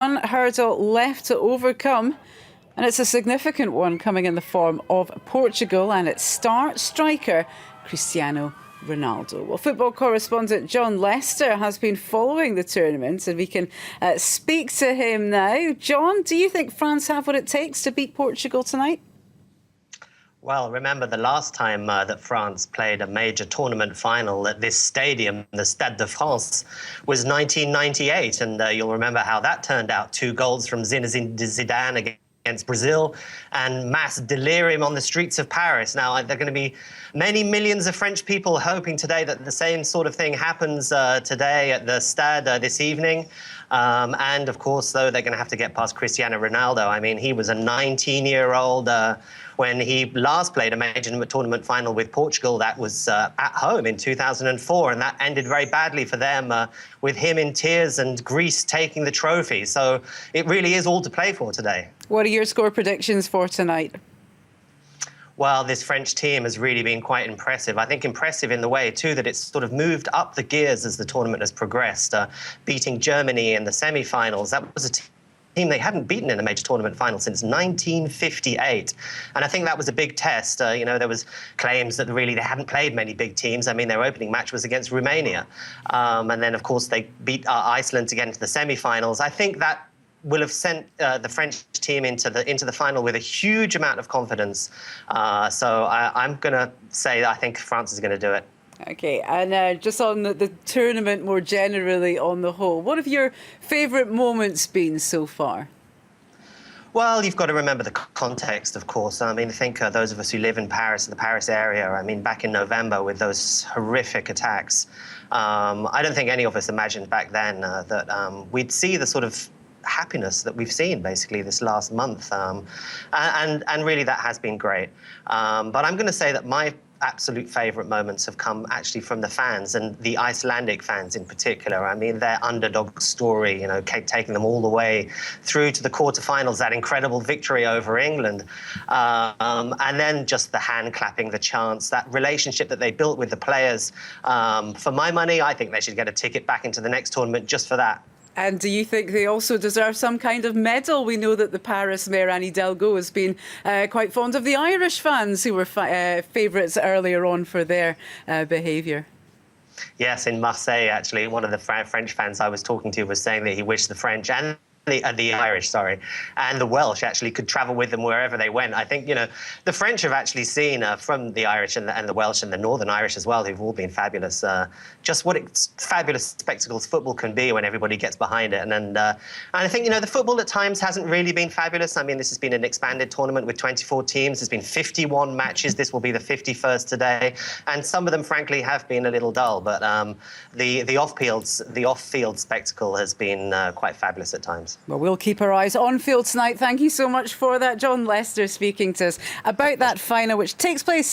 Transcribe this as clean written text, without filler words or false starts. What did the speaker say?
One hurdle left to overcome, and it's a significant one coming in the form of Portugal and its star striker, Cristiano Ronaldo. Well, football correspondent John Leicester has been following the tournament, and we can speak to him now. John, do you think France have what it takes to beat Portugal tonight? Well, remember the last time that France played a major tournament final at this stadium, the Stade de France, was 1998. And you'll remember how that turned out. 2 goals from Zinedine Zidane against Brazil and mass delirium on the streets of Paris. Now, there are going to be many millions of French people hoping today that the same sort of thing happens today at the Stade this evening. And, of course, though, they're going to have to get past Cristiano Ronaldo. I mean, he was a 19-year-old when he last played a major tournament final with Portugal. That was at home in 2004, and that ended very badly for them, with him in tears and Greece taking the trophy. So it really is all to play for today. What are your score predictions for tonight? Well, this French team has really been quite impressive. I think impressive in the way, too, that it's sort of moved up the gears as the tournament has progressed, beating Germany in the semi-finals. That was a team they hadn't beaten in a major tournament final since 1958. And I think that was a big test. You know, there was claims that really they hadn't played many big teams. I mean, their opening match was against Romania. And then, of course, they beat Iceland to get into the semi-finals. I think that will have sent the French team into the final with a huge amount of confidence. So I'm going to say that I think France is going to do it. OK, and just on the tournament more generally on the whole, what have your favourite moments been so far? Well, you've got to remember the context, of course. I mean, I think those of us who live in Paris, the Paris area, I mean, back in November with those horrific attacks, I don't think any of us imagined back then that we'd see the sort of happiness that we've seen basically this last month. And really that has been great. But I'm going to say that my absolute favourite moments have come actually from the fans, and the Icelandic fans in particular. I mean, their underdog story, you know, taking them all the way through to the quarterfinals, that incredible victory over England. And then just the hand clapping, the chants, that relationship that they built with the players. For my money, I think they should get a ticket back into the next tournament just for that. And do you think they also deserve some kind of medal? We know that the Paris mayor, Anne Hidalgo, has been quite fond of the Irish fans who were favourites earlier on for their behaviour. Yes, in Marseille, actually, one of the French fans I was talking to was saying that he wished the French and the Irish, sorry, and the Welsh actually could travel with them wherever they went. I think, you know, the French have actually seen from the Irish and the Welsh and the Northern Irish as well, who've all been fabulous, just what fabulous spectacles football can be when everybody gets behind it. And I think, you know, the football at times hasn't really been fabulous. I mean, this has been an expanded tournament with 24 teams. There's been 51 matches. This will be the 51st today. And some of them, frankly, have been a little dull. But the off-field spectacle has been quite fabulous at times. Well, we'll keep our eyes on field tonight. Thank you so much for that. John Leicester speaking to us about that final, which takes place